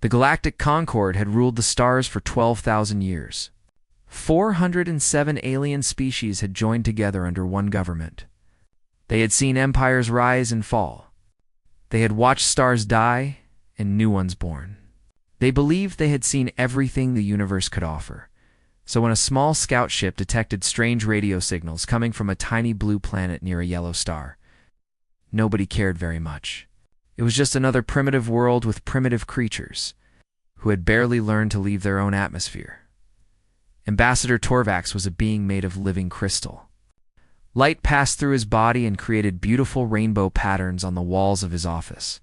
The Galactic Concord had ruled the stars for 12,000 years. 407 alien species had joined together under one government. They had seen empires rise and fall. They had watched stars die and new ones born. They believed they had seen everything the universe could offer. So when a small scout ship detected strange radio signals coming from a tiny blue planet near a yellow star, nobody cared very much. It was just another primitive world with primitive creatures who had barely learned to leave their own atmosphere. Ambassador Torvax was a being made of living crystal. Light passed through his body and created beautiful rainbow patterns on the walls of his office.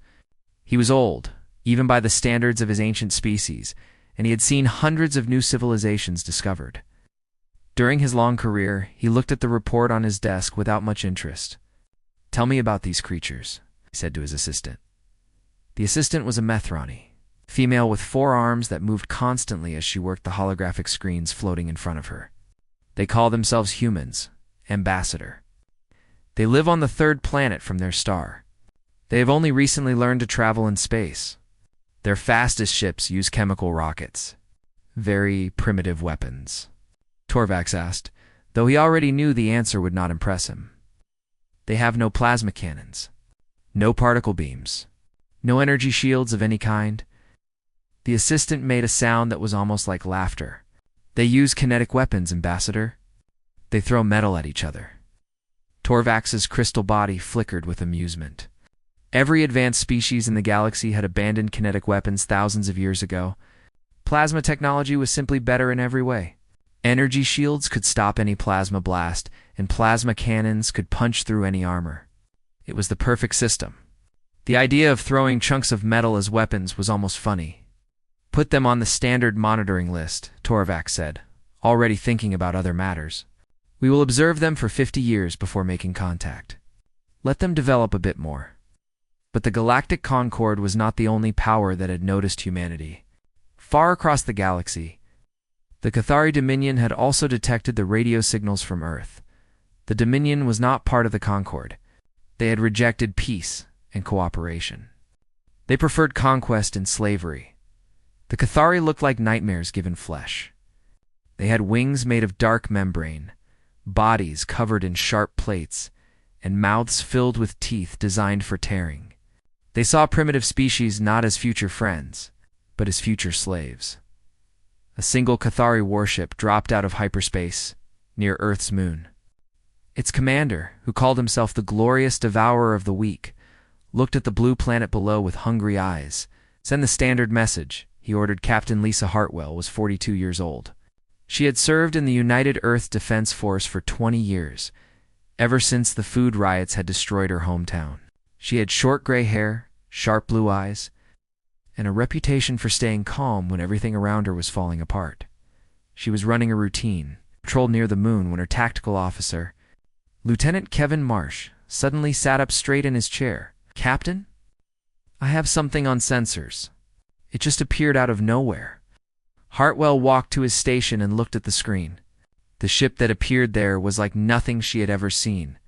He was old, even by the standards of his ancient species, and he had seen hundreds of new civilizations discovered. During his long career, he looked at the report on his desk without much interest. "Tell me about these creatures," he said to his assistant. The assistant was a Methrani, female with 4 arms that moved constantly as she worked the holographic screens floating in front of her. They call themselves humans, Ambassador. They live on the 3rd planet from their star. They have only recently learned to travel in space. Their fastest ships use chemical rockets. Very primitive weapons. Torvax asked, though he already knew the answer would not impress him. They have no plasma cannons, no particle beams, no energy shields of any kind. The assistant made a sound that was almost like laughter. They use kinetic weapons, Ambassador. They throw metal at each other. Torvax's crystal body flickered with amusement. Every advanced species in the galaxy had abandoned kinetic weapons thousands of years ago. Plasma technology was simply better in every way. Energy shields could stop any plasma blast, and plasma cannons could punch through any armor. It was the perfect system. The idea of throwing chunks of metal as weapons was almost funny. "Put them on the standard monitoring list," Torvax said, already thinking about other matters. "We will observe them for 50 years before making contact. Let them develop a bit more." But the Galactic Concord was not the only power that had noticed humanity. Far across the galaxy, the Cathari Dominion had also detected the radio signals from Earth. The Dominion was not part of the Concord. They had rejected peace and cooperation. They preferred conquest and slavery. The Cathari looked like nightmares given flesh. They had wings made of dark membrane, bodies covered in sharp plates, and mouths filled with teeth designed for tearing. They saw primitive species not as future friends, but as future slaves. A single Cathari warship dropped out of hyperspace near Earth's moon. Its commander, who called himself the glorious devourer of the weak, looked at the blue planet below with hungry eyes. "Send the standard message," he ordered. Captain Lisa Hartwell was 42 years old. She had served in the United Earth Defense Force for 20 years, ever since the food riots had destroyed her hometown. She had short gray hair, sharp blue eyes, and a reputation for staying calm when everything around her was falling apart. She was running a routine, patrolled near the moon when her tactical officer, Lieutenant Kevin Marsh, suddenly sat up straight in his chair. "Captain? I have something on sensors. It just appeared out of nowhere." Hartwell walked to his station and looked at the screen. The ship that appeared there was like nothing she had ever seen.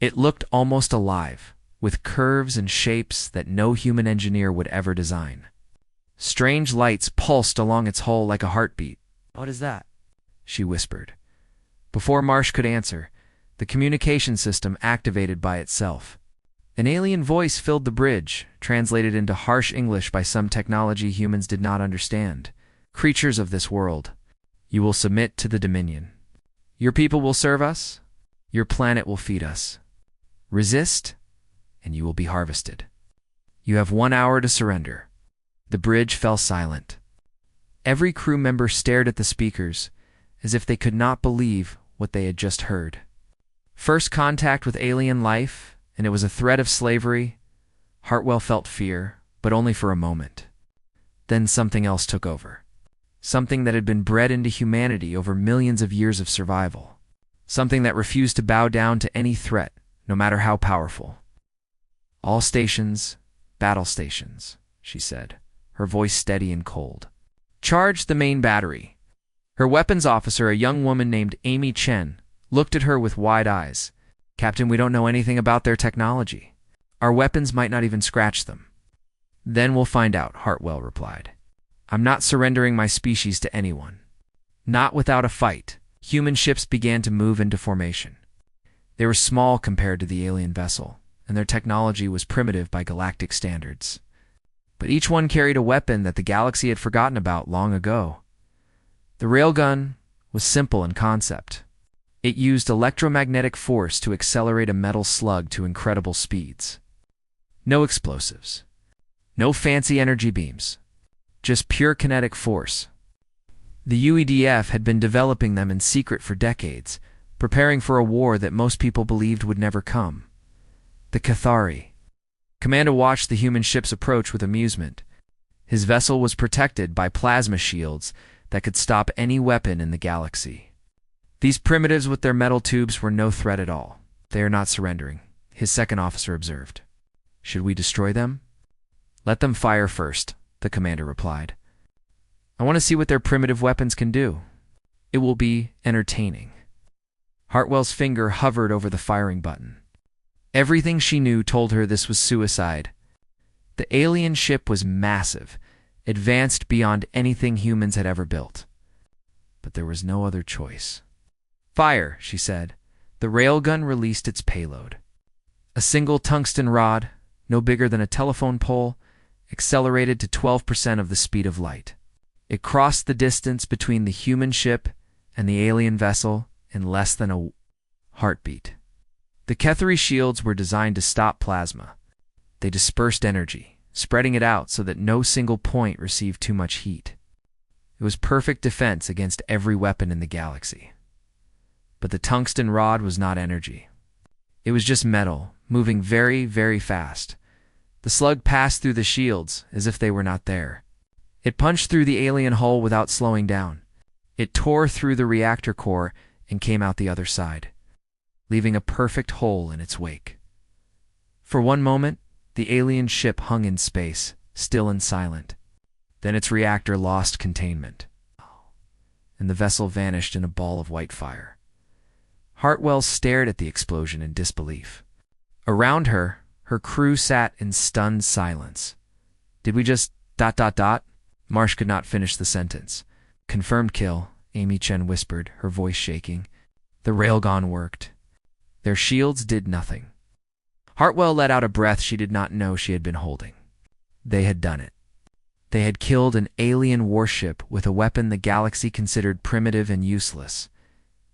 It looked almost alive, with curves and shapes that no human engineer would ever design. Strange lights pulsed along its hull like a heartbeat. "What is that?" she whispered. Before Marsh could answer, the communication system activated by itself. An alien voice filled the bridge, translated into harsh English by some technology humans did not understand. "Creatures of this world, you will submit to the Dominion. Your people will serve us. Your planet will feed us. Resist, and you will be harvested. You have 1 hour to surrender." The bridge fell silent. Every crew member stared at the speakers, as if they could not believe what they had just heard. First contact with alien life, and it was a threat of slavery. Hartwell felt fear, but only for a moment. Then something else took over. Something that had been bred into humanity over millions of years of survival. Something that refused to bow down to any threat, no matter how powerful. "All stations, battle stations," she said, her voice steady and cold. "Charge the main battery." Her weapons officer, a young woman named Amy Chen, looked at her with wide eyes. "Captain, we don't know anything about their technology. Our weapons might not even scratch them." "Then we'll find out," Hartwell replied. I'm not surrendering my species to anyone. Not without a fight. Human ships began to move into formation. They were small compared to the alien vessel, and their technology was primitive by galactic standards. But each one carried a weapon that the galaxy had forgotten about long ago. The railgun was simple in concept. It used electromagnetic force to accelerate a metal slug to incredible speeds. No explosives. No fancy energy beams. Just pure kinetic force. The UEDF had been developing them in secret for decades, preparing for a war that most people believed would never come. The Cathari. Commander watched the human ship's approach with amusement. His vessel was protected by plasma shields that could stop any weapon in the galaxy. These primitives with their metal tubes were no threat at all. They are not surrendering, his second officer observed. Should we destroy them? Let them fire first, the commander replied. I want to see what their primitive weapons can do. It will be entertaining. Hartwell's finger hovered over the firing button. Everything she knew told her this was suicide. The alien ship was massive, advanced beyond anything humans had ever built. But there was no other choice. Fire, she said. The railgun released its payload. A single tungsten rod, no bigger than a telephone pole, accelerated to 12% of the speed of light. It crossed the distance between the human ship and the alien vessel in less than a heartbeat. The Cathari shields were designed to stop plasma. They dispersed energy, spreading it out so that no single point received too much heat. It was perfect defense against every weapon in the galaxy. But the tungsten rod was not energy. It was just metal, moving very, very fast. The slug passed through the shields as if they were not there. It punched through the alien hull without slowing down. It tore through the reactor core and came out the other side, leaving a perfect hole in its wake. For one moment, the alien ship hung in space, still and silent. Then its reactor lost containment, and the vessel vanished in a ball of white fire. Hartwell stared at the explosion in disbelief. Around her, her crew sat in stunned silence. Did we just ... Marsh could not finish the sentence. Confirmed kill, Amy Chen whispered, her voice shaking. The railgun worked. Their shields did nothing. Hartwell let out a breath she did not know she had been holding. They had done it. They had killed an alien warship with a weapon the galaxy considered primitive and useless.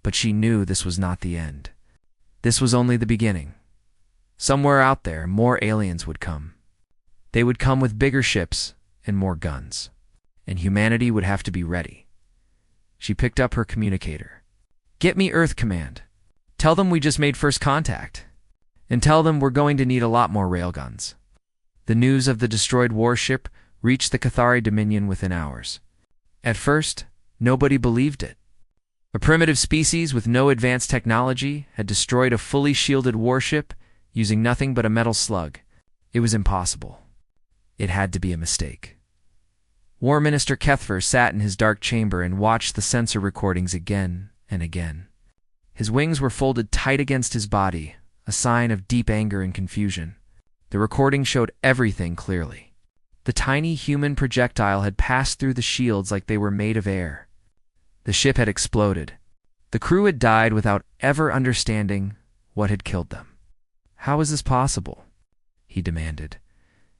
But she knew this was not the end. This was only the beginning. Somewhere out there, more aliens would come. They would come with bigger ships and more guns. And humanity would have to be ready. She picked up her communicator. Get me Earth Command. Tell them we just made first contact. And tell them we're going to need a lot more railguns. The news of the destroyed warship reached the Cathari Dominion within hours. At first, nobody believed it. A primitive species with no advanced technology had destroyed a fully shielded warship using nothing but a metal slug. It was impossible. It had to be a mistake. War Minister Kethver sat in his dark chamber and watched the sensor recordings again and again. His wings were folded tight against his body, a sign of deep anger and confusion. The recording showed everything clearly. The tiny human projectile had passed through the shields like they were made of air. The ship had exploded. The crew had died without ever understanding what had killed them. How is this possible? He demanded.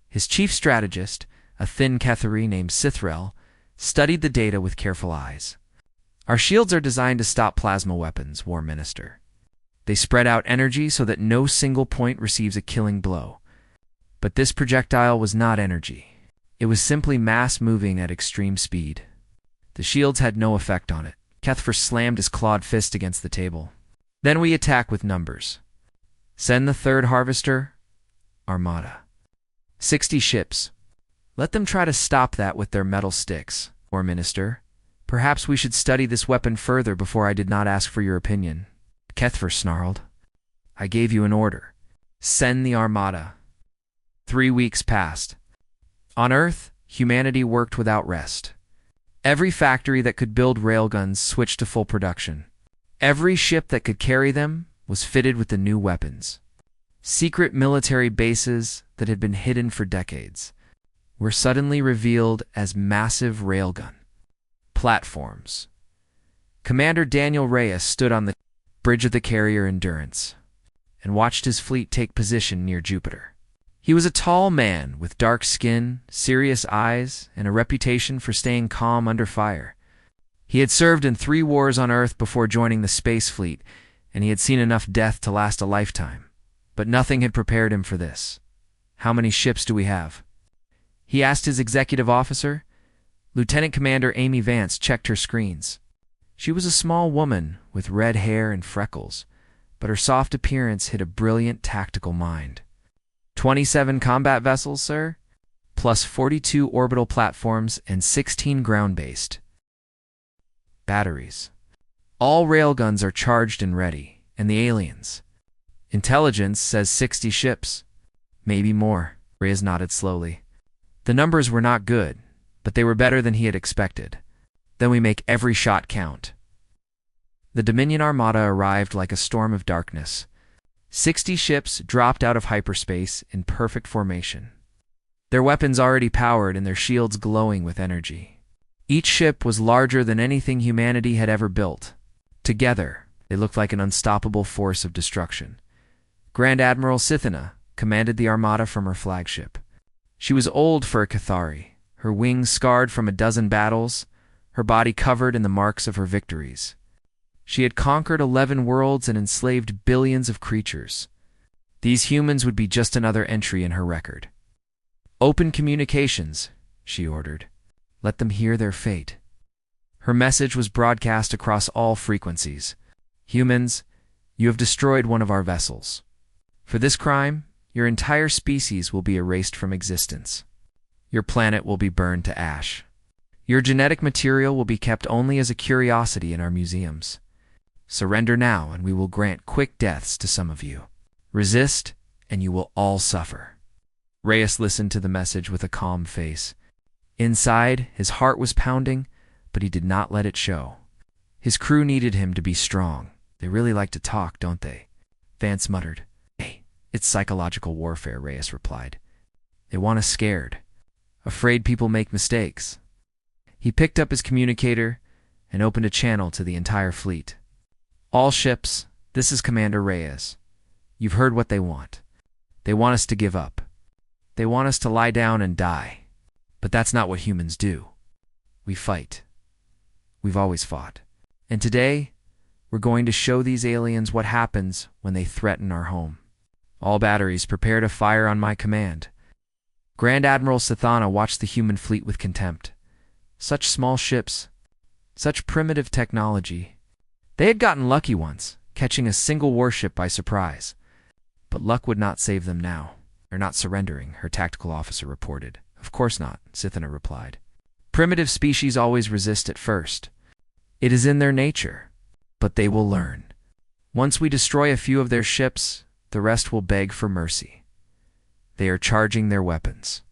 His chief strategist, a thin Cathari named Sithrel, studied the data with careful eyes. Our shields are designed to stop plasma weapons, War Minister. They spread out energy so that no single point receives a killing blow. But this projectile was not energy. It was simply mass moving at extreme speed. The shields had no effect on it. Kethver slammed his clawed fist against the table. Then we attack with numbers. Send the third harvester armada. 60 ships. Let them try to stop that with their metal sticks, War Minister. Perhaps we should study this weapon further before I did not ask for your opinion. Kethver snarled. I gave you an order. Send the armada. 3 weeks passed. On Earth, humanity worked without rest. Every factory that could build railguns switched to full production. Every ship that could carry them was fitted with the new weapons. Secret military bases that had been hidden for decades were suddenly revealed as massive railgun platforms. Commander Daniel Reyes stood on the bridge of the carrier Endurance and watched his fleet take position near Jupiter. He was a tall man with dark skin, serious eyes, and a reputation for staying calm under fire. He had served in 3 wars on Earth before joining the space fleet, and he had seen enough death to last a lifetime. But nothing had prepared him for this. "How many ships do we have?" he asked his executive officer. Lieutenant Commander Amy Vance checked her screens. She was a small woman with red hair and freckles, but her soft appearance hid a brilliant tactical mind. 27 combat vessels, sir, plus 42 orbital platforms and 16 ground-based batteries. All railguns are charged and ready, and the aliens. Intelligence says 60 ships. Maybe more. Reyes nodded slowly. The numbers were not good, but they were better than he had expected. Then we make every shot count. The Dominion Armada arrived like a storm of darkness. 60 ships dropped out of hyperspace in perfect formation. Their weapons already powered and their shields glowing with energy. Each ship was larger than anything humanity had ever built. Together, they looked like an unstoppable force of destruction. Grand Admiral Sithina commanded the Armada from her flagship. She was old for a Cathari, her wings scarred from a dozen battles, her body covered in the marks of her victories. She had conquered 11 worlds and enslaved billions of creatures. These humans would be just another entry in her record. "Open communications," she ordered. "Let them hear their fate." Her message was broadcast across all frequencies. "Humans, you have destroyed one of our vessels. For this crime, your entire species will be erased from existence. Your planet will be burned to ash. Your genetic material will be kept only as a curiosity in our museums. Surrender now, and we will grant quick deaths to some of you. Resist, and you will all suffer." Reyes listened to the message with a calm face. Inside, his heart was pounding, but he did not let it show. His crew needed him to be strong. "They really like to talk, don't they?" Vance muttered. "Hey, it's psychological warfare," Reyes replied. "They want us scared, afraid people make mistakes." He picked up his communicator and opened a channel to the entire fleet. "All ships, this is Commander Reyes. You've heard what they want. They want us to give up. They want us to lie down and die. But that's not what humans do. We fight. We've always fought. And today, we're going to show these aliens what happens when they threaten our home. All batteries prepare to fire on my command." Grand Admiral Sithana watched the human fleet with contempt. Such small ships, such primitive technology. They had gotten lucky once, catching a single warship by surprise. But luck would not save them now. "They're not surrendering," her tactical officer reported. "Of course not," Sithina replied. "Primitive species always resist at first. It is in their nature. But they will learn. Once we destroy a few of their ships, the rest will beg for mercy. They are charging their weapons."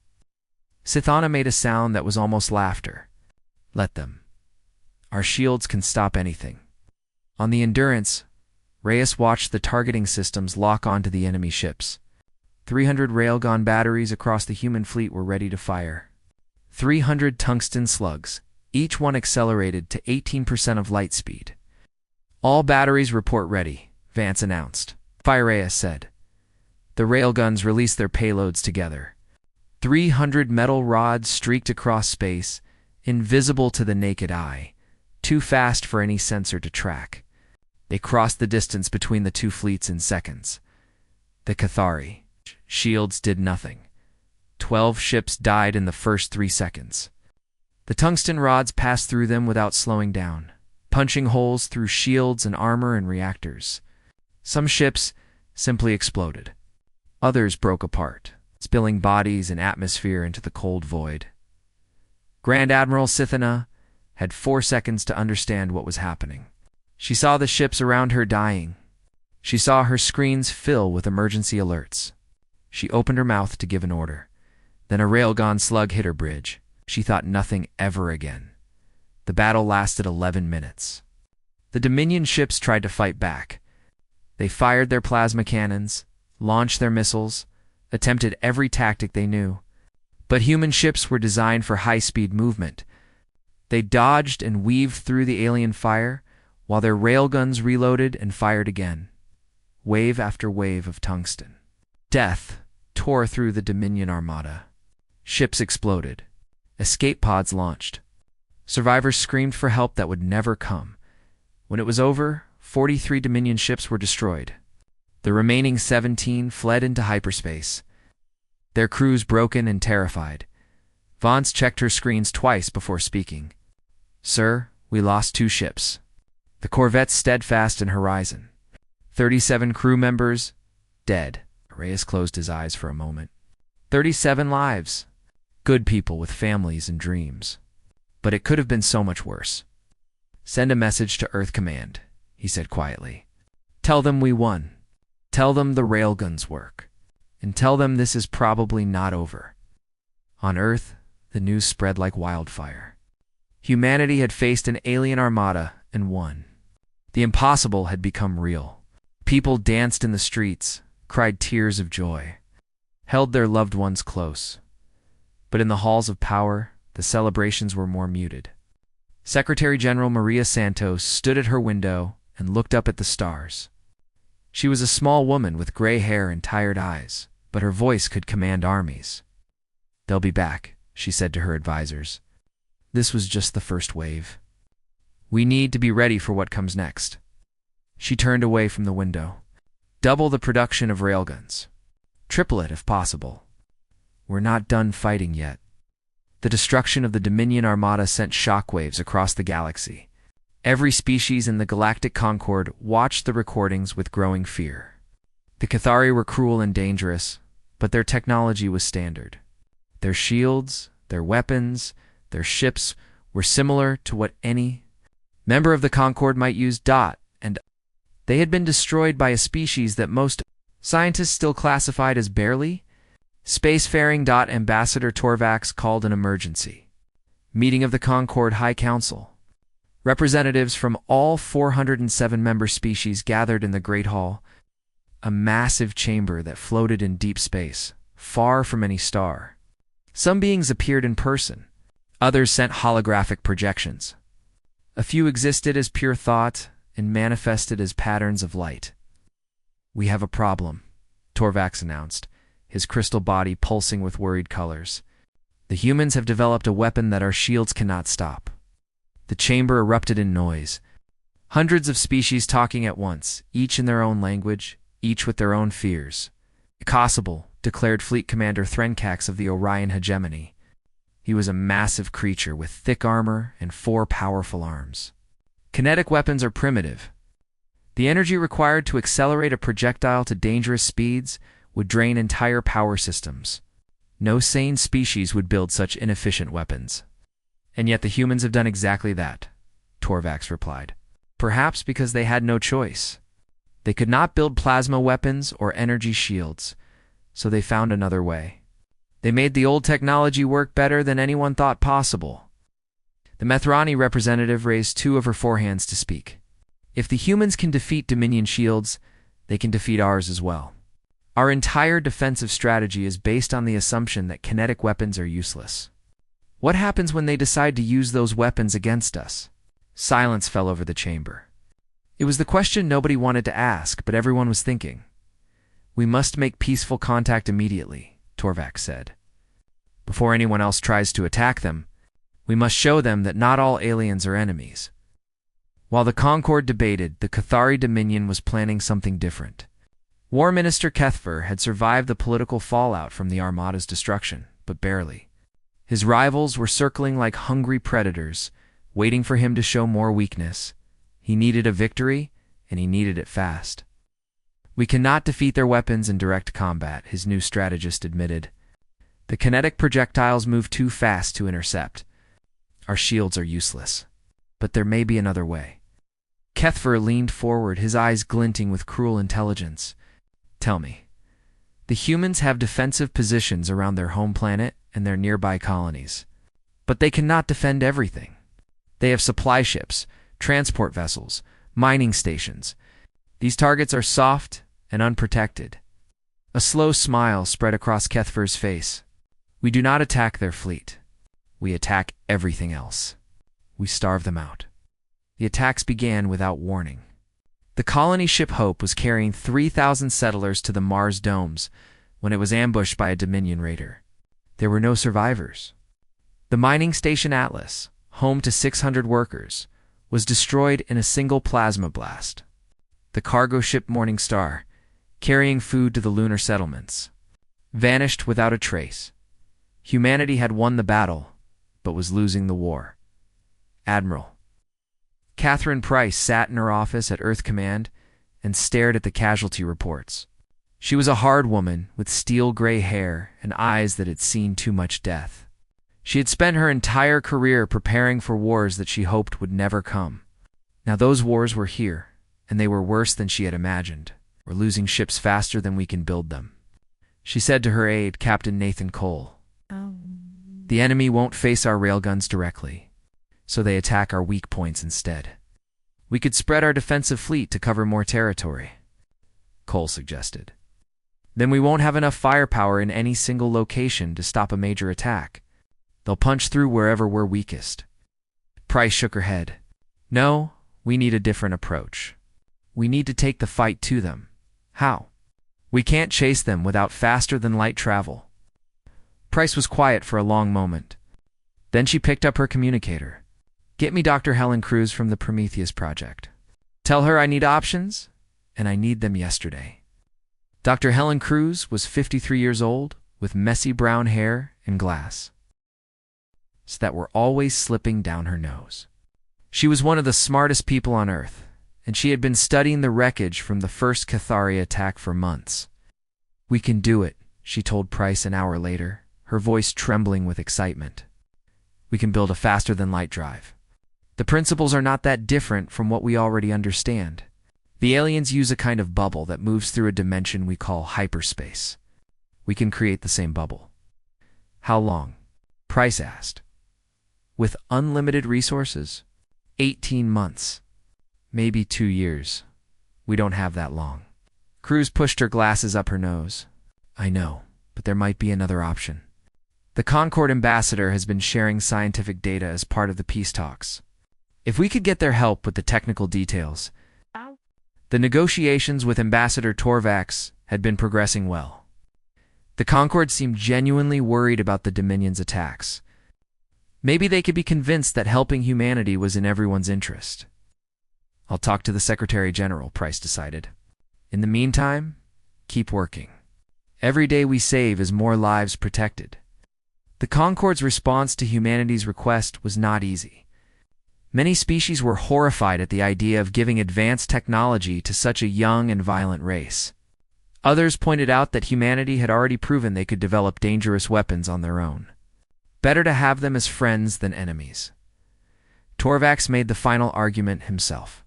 Sithana made a sound that was almost laughter. "Let them. Our shields can stop anything." On the Endurance, Reyes watched the targeting systems lock onto the enemy ships. 300 railgun batteries across the human fleet were ready to fire. 300 tungsten slugs, each one accelerated to 18% of light speed. "All batteries report ready," Vance announced. "Fire," Reyes said. The railguns released their payloads together. 300 metal rods streaked across space, invisible to the naked eye, too fast for any sensor to track. They crossed the distance between the two fleets in seconds. The Cathari shields did nothing. 12 ships died in the first 3 seconds. The tungsten rods passed through them without slowing down, punching holes through shields and armor and reactors. Some ships simply exploded. Others broke apart, spilling bodies and atmosphere into the cold void. Grand Admiral Sithina had 4 seconds to understand what was happening. She saw the ships around her dying. She saw her screens fill with emergency alerts. She opened her mouth to give an order. Then a railgun slug hit her bridge. She thought nothing ever again. The battle lasted 11 minutes. The Dominion ships tried to fight back. They fired their plasma cannons, launched their missiles, attempted every tactic they knew. But human ships were designed for high-speed movement. They dodged and weaved through the alien fire, while their railguns reloaded and fired again. Wave after wave of tungsten. Death tore through the Dominion armada. Ships exploded. Escape pods launched. Survivors screamed for help that would never come. When it was over, 43 Dominion ships were destroyed. The remaining 17 fled into hyperspace, their crews broken and terrified. Vance checked her screens twice before speaking. "Sir, we lost 2 ships. The corvette's steadfast in horizon. 37 crew members dead." Reyes closed his eyes for a moment. 37 lives. Good people with families and dreams. But it could have been so much worse. "Send a message to Earth Command," he said quietly. "Tell them we won. Tell them the railguns work. And tell them this is probably not over." On Earth, the news spread like wildfire. Humanity had faced an alien armada and won. The impossible had become real. People danced in the streets, cried tears of joy, held their loved ones close. But in the halls of power, the celebrations were more muted. Secretary General Maria Santos stood at her window and looked up at the stars. She was a small woman with gray hair and tired eyes, but her voice could command armies. "They'll be back," she said to her advisors. "This was just the first wave. We need to be ready for what comes next." She turned away from the window. "Double the production of railguns. Triple it if possible. We're not done fighting yet." The destruction of the Dominion armada sent shockwaves across the galaxy. Every species in the Galactic Concord watched the recordings with growing fear. The Cathari were cruel and dangerous, but their technology was standard. Their shields, their weapons, their ships were similar to what any member of the Concord might use. And they had been destroyed by a species that most scientists still classified as barely spacefaring. Ambassador Torvax called an emergency meeting of the Concord High Council. Representatives from all 407 member species gathered in the Great Hall, a massive chamber that floated in deep space, far from any star. Some beings appeared in person. Others sent holographic projections. A few existed as pure thought and manifested as patterns of light. "We have a problem," Torvax announced, his crystal body pulsing with worried colors. "The humans have developed a weapon that our shields cannot stop." The chamber erupted in noise. Hundreds of species talking at once, each in their own language, each with their own fears. "Impossible," declared Fleet Commander Threncax of the Orion hegemony. He was a massive creature with thick armor and 4 powerful arms. "Kinetic weapons are primitive. The energy required to accelerate a projectile to dangerous speeds would drain entire power systems. No sane species would build such inefficient weapons." "And yet the humans have done exactly that," Torvax replied. "Perhaps because they had no choice. They could not build plasma weapons or energy shields, so they found another way. They made the old technology work better than anyone thought possible." The Methrani representative raised 2 of her forehands to speak. "If the humans can defeat Dominion shields, they can defeat ours as well. Our entire defensive strategy is based on the assumption that kinetic weapons are useless. What happens when they decide to use those weapons against us?" Silence fell over the chamber. It was the question nobody wanted to ask, but everyone was thinking. "We must make peaceful contact immediately," Torvax said. "Before anyone else tries to attack them, we must show them that not all aliens are enemies." While the Concord debated, the Cathari Dominion was planning something different. War Minister Kethfer had survived the political fallout from the Armada's destruction, but barely. His rivals were circling like hungry predators, waiting for him to show more weakness. He needed a victory, and he needed it fast. "We cannot defeat their weapons in direct combat," his new strategist admitted. "The kinetic projectiles move too fast to intercept. Our shields are useless. But there may be another way." Kethfer leaned forward, his eyes glinting with cruel intelligence. "Tell me. The humans have defensive positions around their home planet and their nearby colonies. But they cannot defend everything. They have supply ships, transport vessels, mining stations. These targets are soft and unprotected." A slow smile spread across Kethfer's face. We do not attack their fleet. We attack everything else. We starve them out. The attacks began without warning. The colony ship Hope was carrying 3,000 settlers to the Mars domes when it was ambushed by a Dominion raider. There were no survivors. The mining station Atlas, home to 600 workers, was destroyed in a single plasma blast. The cargo ship Morning Star, carrying food to the lunar settlements, vanished without a trace. Humanity had won the battle, but was losing the war. Admiral Catherine Price sat in her office at Earth Command and stared at the casualty reports. She was a hard woman with steel-gray hair and eyes that had seen too much death. She had spent her entire career preparing for wars that she hoped would never come. Now those wars were here, and they were worse than she had imagined. We're losing ships faster than we can build them. She said to her aide, Captain Nathan Cole, "The enemy won't face our railguns directly, so they attack our weak points instead. We could spread our defensive fleet to cover more territory," Cole suggested. "Then we won't have enough firepower in any single location to stop a major attack. They'll punch through wherever we're weakest." Price shook her head. "No, we need a different approach. We need to take the fight to them." "How?" "We can't chase them without faster-than-light travel." Price was quiet for a long moment. Then she picked up her communicator. "Get me Dr. Helen Cruz from the Prometheus Project. Tell her I need options, and I need them yesterday." Dr. Helen Cruz was 53 years old, with messy brown hair and glasses that were always slipping down her nose. She was one of the smartest people on Earth, and she had been studying the wreckage from the first Cathari attack for months. "We can do it," she told Price an hour later, her voice trembling with excitement. "We can build a faster-than-light drive. The principles are not that different from what we already understand. The aliens use a kind of bubble that moves through a dimension we call hyperspace. We can create the same bubble." "How long?" Price asked. "With unlimited resources? 18 months. Maybe 2 years. We don't have that long." Cruz pushed her glasses up her nose. "I know, but there might be another option. The Concord ambassador has been sharing scientific data as part of the peace talks. If we could get their help with the technical details..." The negotiations with Ambassador Torvax had been progressing well. The Concord seemed genuinely worried about the Dominion's attacks. Maybe they could be convinced that helping humanity was in everyone's interest. "I'll talk to the Secretary General," Price decided. "In the meantime, keep working. Every day we save is more lives protected." The Concord's response to humanity's request was not easy. Many species were horrified at the idea of giving advanced technology to such a young and violent race. Others pointed out that humanity had already proven they could develop dangerous weapons on their own. Better to have them as friends than enemies. Torvax made the final argument himself.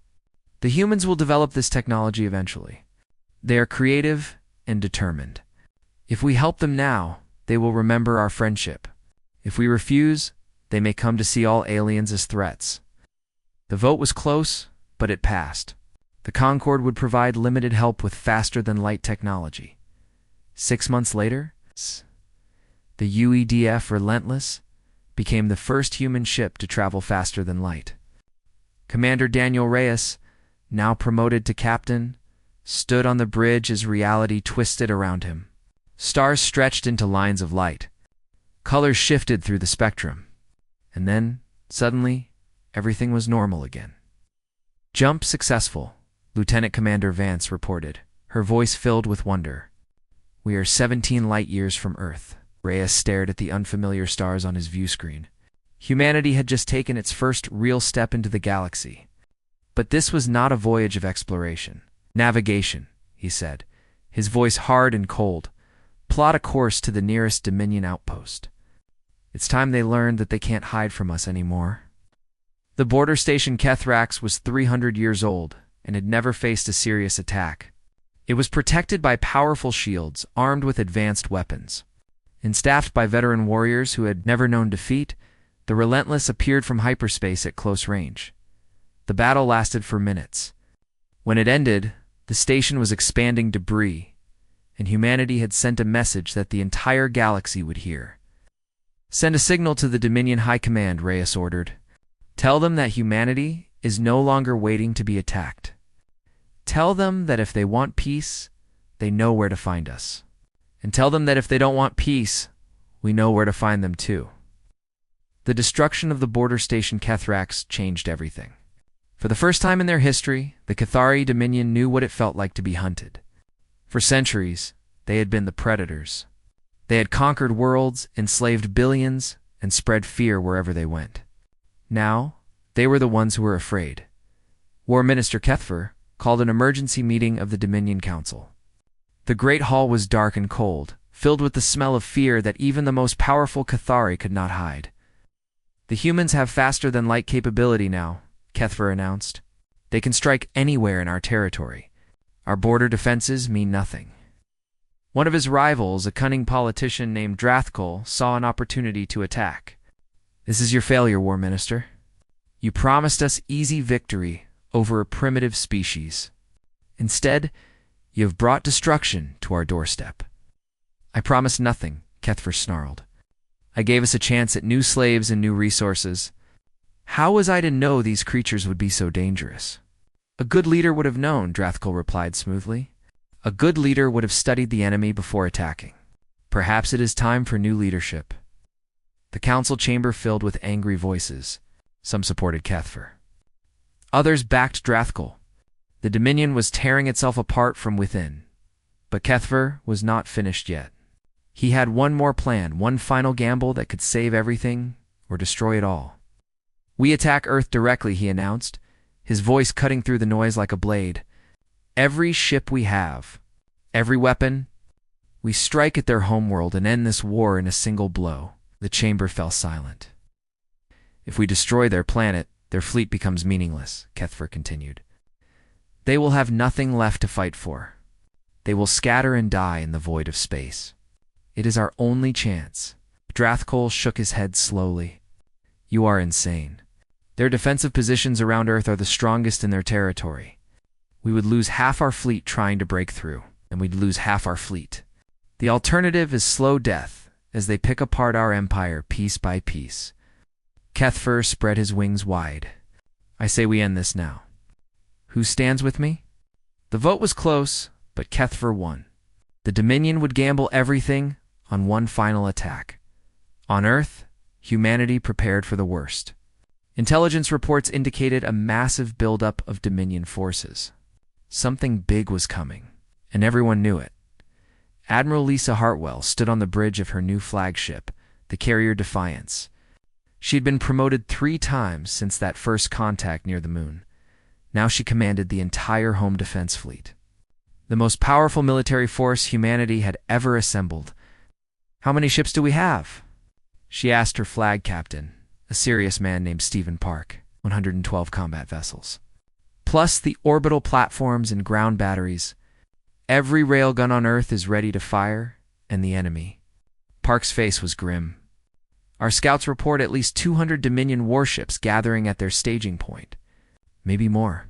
"The humans will develop this technology eventually. They are creative and determined. If we help them now, they will remember our friendship. If we refuse, they may come to see all aliens as threats." The vote was close, but it passed. The Concord would provide limited help with faster-than-light technology. 6 months later, the UEDF Relentless became the first human ship to travel faster than light. Commander Daniel Reyes, now promoted to captain, stood on the bridge as reality twisted around him. Stars stretched into lines of light. Colors shifted through the spectrum. And then, suddenly, everything was normal again. "Jump successful," Lieutenant Commander Vance reported, her voice filled with wonder. "We are 17 light-years from Earth." Reyes stared at the unfamiliar stars on his view screen. Humanity had just taken its first real step into the galaxy. But this was not a voyage of exploration. "Navigation," he said, his voice hard and cold. "Plot a course to the nearest Dominion outpost. It's time they learned that they can't hide from us anymore." The border station Kethrax was 300 years old and had never faced a serious attack. It was protected by powerful shields armed with advanced weapons. And staffed by veteran warriors who had never known defeat, the Relentless appeared from hyperspace at close range. The battle lasted for minutes. When it ended, the station was expanding debris, and humanity had sent a message that the entire galaxy would hear. Send a signal to the Dominion High Command, Reyes ordered. Tell them that humanity is no longer waiting to be attacked. Tell them that if they want peace, they know where to find us. And tell them that if they don't want peace, we know where to find them too. The destruction of the border station Kethrax changed everything. For the first time in their history, the Cathari Dominion knew what it felt like to be hunted. For centuries, they had been the predators. They had conquered worlds, enslaved billions, and spread fear wherever they went. Now, they were the ones who were afraid. War Minister Kethfer called an emergency meeting of the Dominion Council. The great hall was dark and cold, filled with the smell of fear that even the most powerful Cathari could not hide. The humans have faster-than-light capability now, Kethfer announced. They can strike anywhere in our territory. Our border defenses mean nothing. One of his rivals, a cunning politician named Drathkol, saw an opportunity to attack. This is your failure, War Minister. You promised us easy victory over a primitive species. Instead, you have brought destruction to our doorstep. I promised nothing, Kethfer snarled. I gave us a chance at new slaves and new resources. How was I to know these creatures would be so dangerous? A good leader would have known, Drathkol replied smoothly. A good leader would have studied the enemy before attacking. Perhaps it is time for new leadership. The council chamber filled with angry voices. Some supported Kethfer. Others backed Drathkol. The Dominion was tearing itself apart from within. But Kethfer was not finished yet. He had one more plan, one final gamble that could save everything or destroy it all. We attack Earth directly, he announced, his voice cutting through the noise like a blade. Every ship we have, every weapon, we strike at their homeworld and end this war in a single blow. The chamber fell silent. If we destroy their planet, their fleet becomes meaningless, Kethfer continued. They will have nothing left to fight for. They will scatter and die in the void of space. It is our only chance. Drathkol shook his head slowly. You are insane. Their defensive positions around Earth are the strongest in their territory. We would lose half our fleet trying to break through, and we'd lose half our fleet. The alternative is slow death, as they pick apart our empire piece by piece. Kethfer spread his wings wide. I say we end this now. Who stands with me? The vote was close, but Kethfer won. The Dominion would gamble everything on one final attack. On Earth, humanity prepared for the worst. Intelligence reports indicated a massive buildup of Dominion forces. Something big was coming, and everyone knew it. Admiral Lisa Hartwell stood on the bridge of her new flagship, the carrier Defiance. She had been promoted 3 times since that first contact near the moon. Now she commanded the entire home defense fleet. The most powerful military force humanity had ever assembled. How many ships do we have? She asked her flag captain, a serious man named Stephen Park. 112 combat vessels. Plus the orbital platforms and ground batteries. Every railgun on Earth is ready to fire, and the enemy. Park's face was grim. Our scouts report at least 200 Dominion warships gathering at their staging point. Maybe more.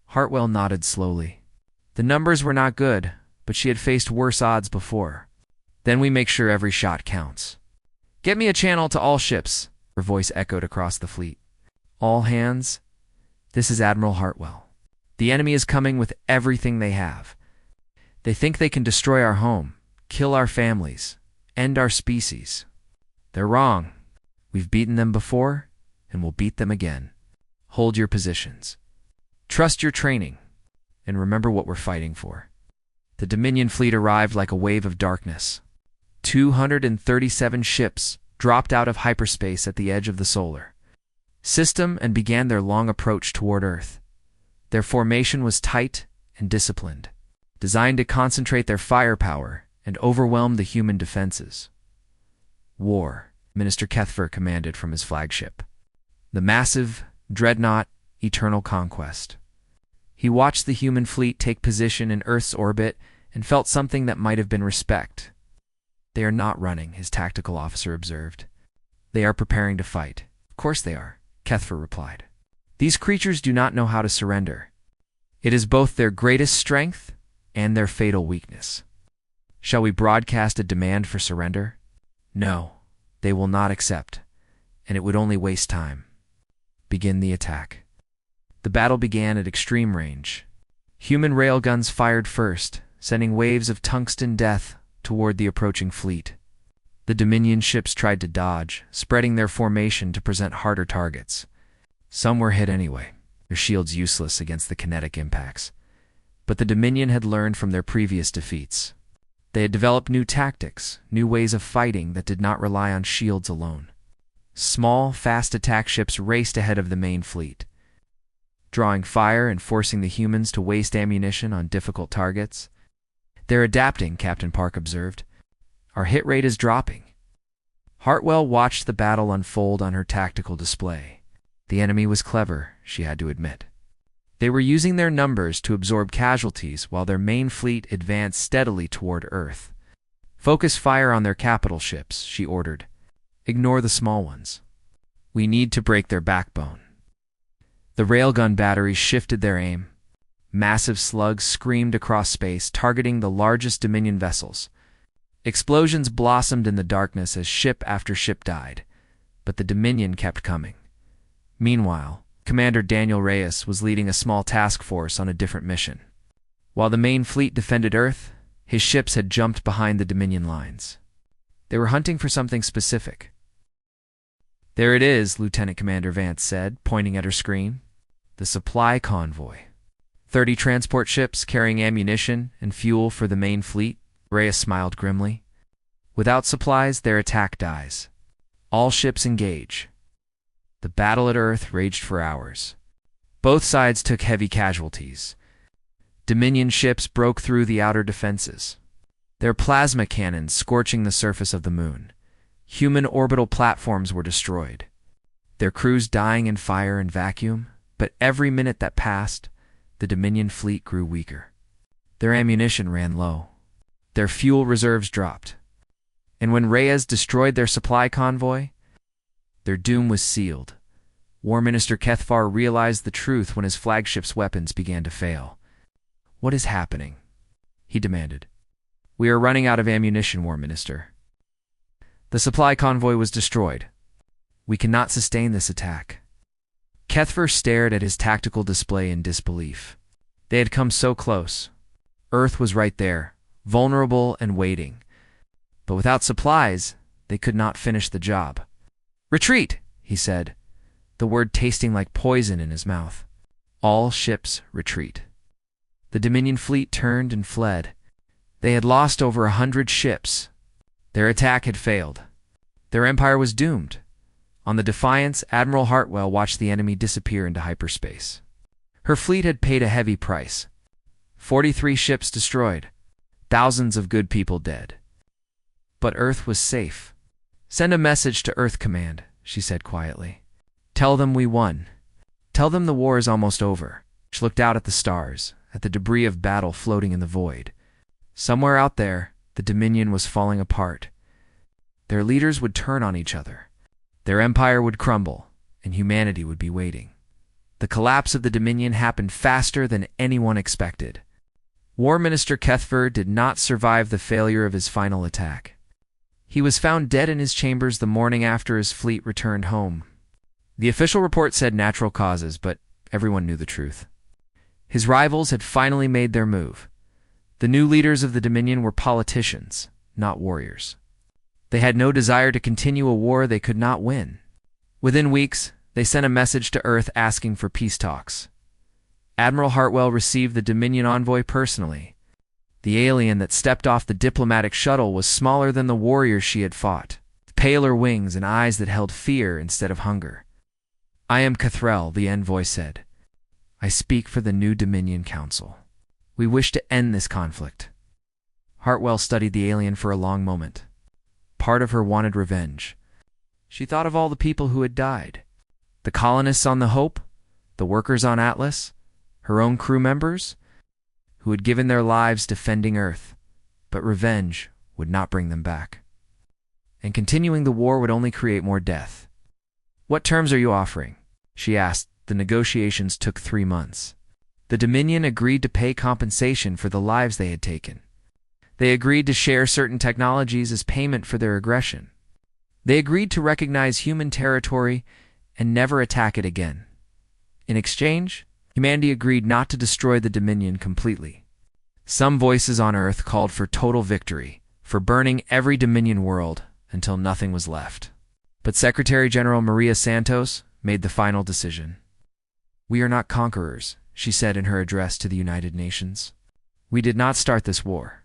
Hartwell nodded slowly. The numbers were not good, but she had faced worse odds before. Then we make sure every shot counts. Get me a channel to all ships, her voice echoed across the fleet. All hands, this is Admiral Hartwell. The enemy is coming with everything they have. They think they can destroy our home, kill our families, end our species. They're wrong. We've beaten them before, and we'll beat them again. Hold your positions. Trust your training, and remember what we're fighting for. The Dominion fleet arrived like a wave of darkness. 237 ships dropped out of hyperspace at the edge of the solar system and began their long approach toward Earth. Their formation was tight and disciplined, designed to concentrate their firepower and overwhelm the human defenses. War, Minister Kethfer commanded from his flagship. The massive, dreadnought, Eternal Conquest. He watched the human fleet take position in Earth's orbit and felt something that might have been respect. They are not running, his tactical officer observed. They are preparing to fight. Of course they are, Kethfer replied. These creatures do not know how to surrender. It is both their greatest strength and their fatal weakness. Shall we broadcast a demand for surrender? No. They will not accept, and it would only waste time. Begin the attack. The battle began at extreme range. Human railguns fired first, sending waves of tungsten death toward the approaching fleet. The Dominion ships tried to dodge, spreading their formation to present harder targets. Some were hit anyway, their shields useless against the kinetic impacts. But the Dominion had learned from their previous defeats. They had developed new tactics, new ways of fighting that did not rely on shields alone. Small, fast attack ships raced ahead of the main fleet, drawing fire and forcing the humans to waste ammunition on difficult targets. "They're adapting," Captain Park observed. "Our hit rate is dropping." Hartwell watched the battle unfold on her tactical display. The enemy was clever, she had to admit. They were using their numbers to absorb casualties while their main fleet advanced steadily toward Earth. "Focus fire on their capital ships," she ordered. "Ignore the small ones. We need to break their backbone." The railgun batteries shifted their aim. Massive slugs screamed across space, targeting the largest Dominion vessels. Explosions blossomed in the darkness as ship after ship died, but the Dominion kept coming. Meanwhile, Commander Daniel Reyes was leading a small task force on a different mission. While the main fleet defended Earth, his ships had jumped behind the Dominion lines. They were hunting for something specific. "There it is," Lieutenant Commander Vance said, pointing at her screen. "The supply convoy. 30 transport ships carrying ammunition and fuel for the main fleet." Reyes smiled grimly. "Without supplies, their attack dies. All ships engage." The battle at Earth raged for hours. Both sides took heavy casualties. Dominion ships broke through the outer defenses, their plasma cannons scorching the surface of the moon. Human orbital platforms were destroyed, their crews dying in fire and vacuum. But every minute that passed, the Dominion fleet grew weaker. Their ammunition ran low. Their fuel reserves dropped. And when Reyes destroyed their supply convoy, their doom was sealed. War Minister Kethvar realized the truth when his flagship's weapons began to fail. "What is happening?" he demanded. "We are running out of ammunition, War Minister. The supply convoy was destroyed. We cannot sustain this attack." Kethvar stared at his tactical display in disbelief. They had come so close. Earth was right there, vulnerable and waiting. But without supplies, they could not finish the job. "Retreat," he said, the word tasting like poison in his mouth. "All ships retreat." The Dominion fleet turned and fled. They had lost over 100 ships. Their attack had failed. Their empire was doomed. On the Defiance, Admiral Hartwell watched the enemy disappear into hyperspace. Her fleet had paid a heavy price. 43 ships destroyed. Thousands of good people dead. But Earth was safe. "Send a message to Earth Command," she said quietly. "Tell them we won. Tell them the war is almost over." She looked out at the stars, at the debris of battle floating in the void. Somewhere out there, the Dominion was falling apart. Their leaders would turn on each other. Their empire would crumble, and humanity would be waiting. The collapse of the Dominion happened faster than anyone expected. War Minister Kethvar did not survive the failure of his final attack. He was found dead in his chambers the morning after his fleet returned home. The official report said natural causes, but everyone knew the truth. His rivals had finally made their move. The new leaders of the Dominion were politicians, not warriors. They had no desire to continue a war they could not win. Within weeks, they sent a message to Earth asking for peace talks. Admiral Hartwell received the Dominion envoy personally. The alien that stepped off the diplomatic shuttle was smaller than the warrior she had fought, with paler wings and eyes that held fear instead of hunger. "I am Cathrell," the envoy said. "I speak for the new Dominion Council. We wish to end this conflict." Hartwell studied the alien for a long moment. Part of her wanted revenge. She thought of all the people who had died. The colonists on the Hope, the workers on Atlas, her own crew members, who had given their lives defending Earth, but revenge would not bring them back. And continuing the war would only create more death. "What terms are you offering?" she asked. The negotiations took 3 months. The Dominion agreed to pay compensation for the lives they had taken. They agreed to share certain technologies as payment for their aggression. They agreed to recognize human territory and never attack it again. In exchange, humanity agreed not to destroy the Dominion completely. Some voices on Earth called for total victory, for burning every Dominion world until nothing was left. But Secretary General Maria Santos made the final decision. "We are not conquerors," she said in her address to the United Nations. "We did not start this war.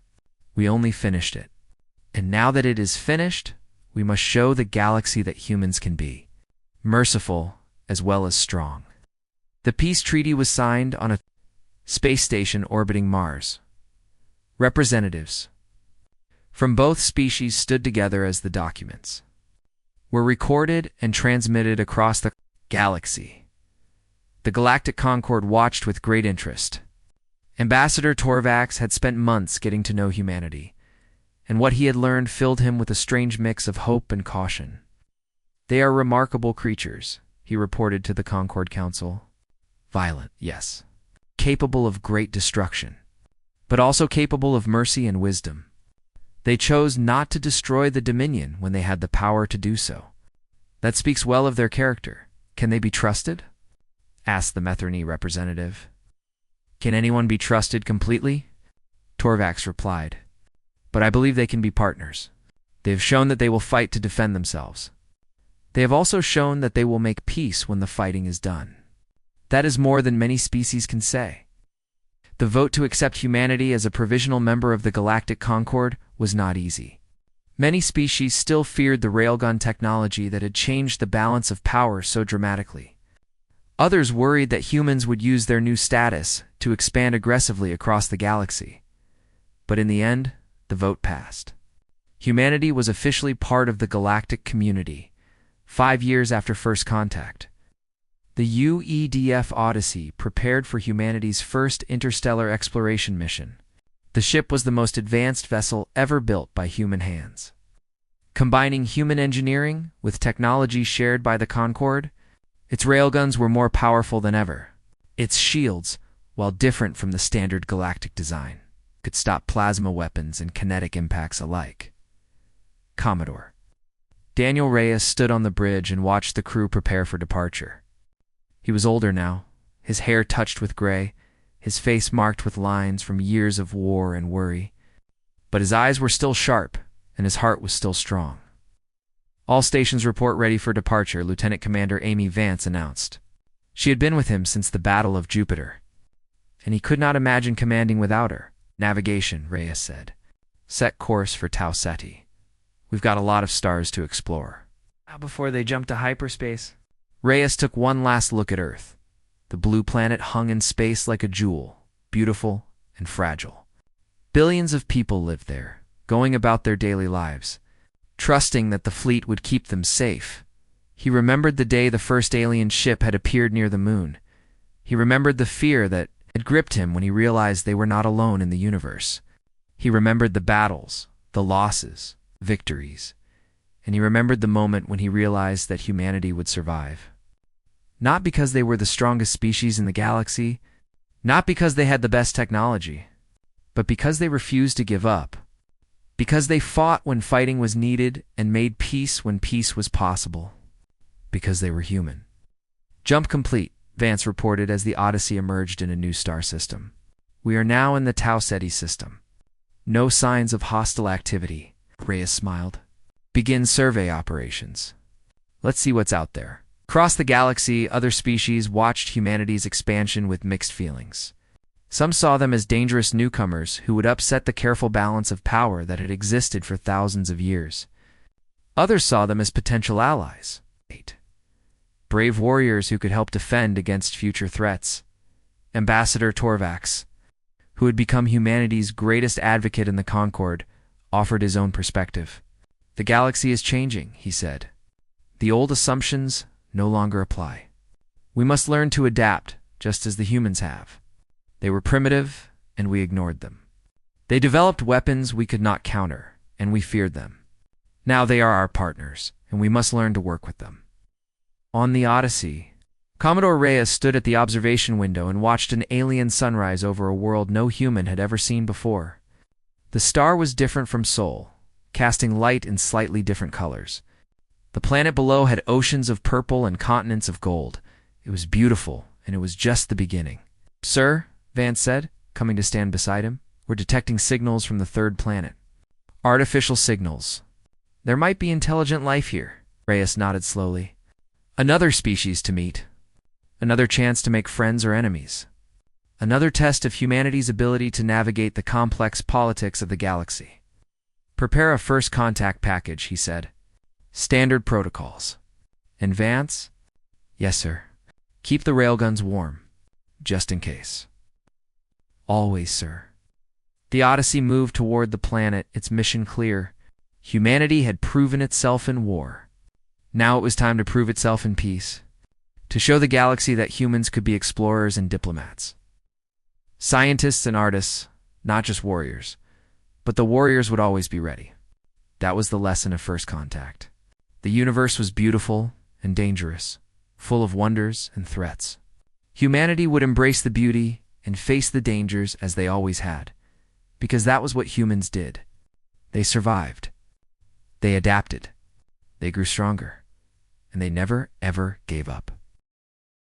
We only finished it. And now that it is finished, we must show the galaxy that humans can be, merciful as well as strong." The peace treaty was signed on a space station orbiting Mars. Representatives from both species stood together as the documents were recorded and transmitted across the galaxy. The Galactic Concord watched with great interest. Ambassador Torvax had spent months getting to know humanity, and what he had learned filled him with a strange mix of hope and caution. "They are remarkable creatures," he reported to the Concord Council. "Violent, yes. Capable of great destruction, but also capable of mercy and wisdom. They chose not to destroy the Dominion when they had the power to do so. That speaks well of their character. Can they be trusted?" asked the Metherny representative. "Can anyone be trusted completely?" Torvax replied. "But I believe they can be partners. They have shown that they will fight to defend themselves. They have also shown that they will make peace when the fighting is done. That is more than many species can say." The vote to accept humanity as a provisional member of the Galactic Concord was not easy. Many species still feared the railgun technology that had changed the balance of power so dramatically. Others worried that humans would use their new status to expand aggressively across the galaxy. But in the end, the vote passed. Humanity was officially part of the galactic community, 5 years after first contact. The UEDF Odyssey prepared for humanity's first interstellar exploration mission. The ship was the most advanced vessel ever built by human hands. Combining human engineering with technology shared by the Concorde, its railguns were more powerful than ever. Its shields, while different from the standard galactic design, could stop plasma weapons and kinetic impacts alike. Commodore Daniel Reyes stood on the bridge and watched the crew prepare for departure. He was older now, his hair touched with gray, his face marked with lines from years of war and worry. But his eyes were still sharp, and his heart was still strong. "All stations report ready for departure," Lieutenant Commander Amy Vance announced. She had been with him since the Battle of Jupiter, and he could not imagine commanding without her. "Navigation," Reyes said. "Set course for Tau Ceti. We've got a lot of stars to explore." Before they jumped to hyperspace, Reyes took one last look at Earth. The blue planet hung in space like a jewel, beautiful and fragile. Billions of people lived there, going about their daily lives, trusting that the fleet would keep them safe. He remembered the day the first alien ship had appeared near the moon. He remembered the fear that had gripped him when he realized they were not alone in the universe. He remembered the battles, the losses, victories, and he remembered the moment when he realized that humanity would survive. Not because they were the strongest species in the galaxy, not because they had the best technology, but because they refused to give up. Because they fought when fighting was needed and made peace when peace was possible. Because they were human. "Jump complete," Vance reported as the Odyssey emerged in a new star system. "We are now in the Tau Ceti system. No signs of hostile activity." Reyes smiled. "Begin survey operations. Let's see what's out there." Across the galaxy, other species watched humanity's expansion with mixed feelings. Some saw them as dangerous newcomers who would upset the careful balance of power that had existed for thousands of years. Others saw them as potential allies. Brave warriors who could help defend against future threats. Ambassador Torvax, who had become humanity's greatest advocate in the Concorde, offered his own perspective. "The galaxy is changing," he said. "The old assumptions no longer apply. We must learn to adapt, just as the humans have. They were primitive, and we ignored them. They developed weapons we could not counter, and we feared them. Now they are our partners, and we must learn to work with them." On the Odyssey, Commodore Reyes stood at the observation window and watched an alien sunrise over a world no human had ever seen before. The star was different from Sol, casting light in slightly different colors. The planet below had oceans of purple and continents of gold. It was beautiful, and it was just the beginning. "Sir," Vance said, coming to stand beside him, "we're detecting signals from the third planet. Artificial signals. There might be intelligent life here." Reyes nodded slowly. "Another species to meet. Another chance to make friends or enemies. Another test of humanity's ability to navigate the complex politics of the galaxy. Prepare a first contact package," he said. "Standard protocols. And Vance?" "Yes, sir. Keep the railguns warm, just in case." "Always, sir." The Odyssey moved toward the planet, its mission clear. Humanity had proven itself in war. Now it was time to prove itself in peace, to show the galaxy that humans could be explorers and diplomats. Scientists and artists, not just warriors. But the warriors would always be ready. That was the lesson of first contact. The universe was beautiful and dangerous, full of wonders and threats. Humanity would embrace the beauty and face the dangers as they always had, because that was what humans did. They survived. They adapted. They grew stronger. And they never, ever gave up.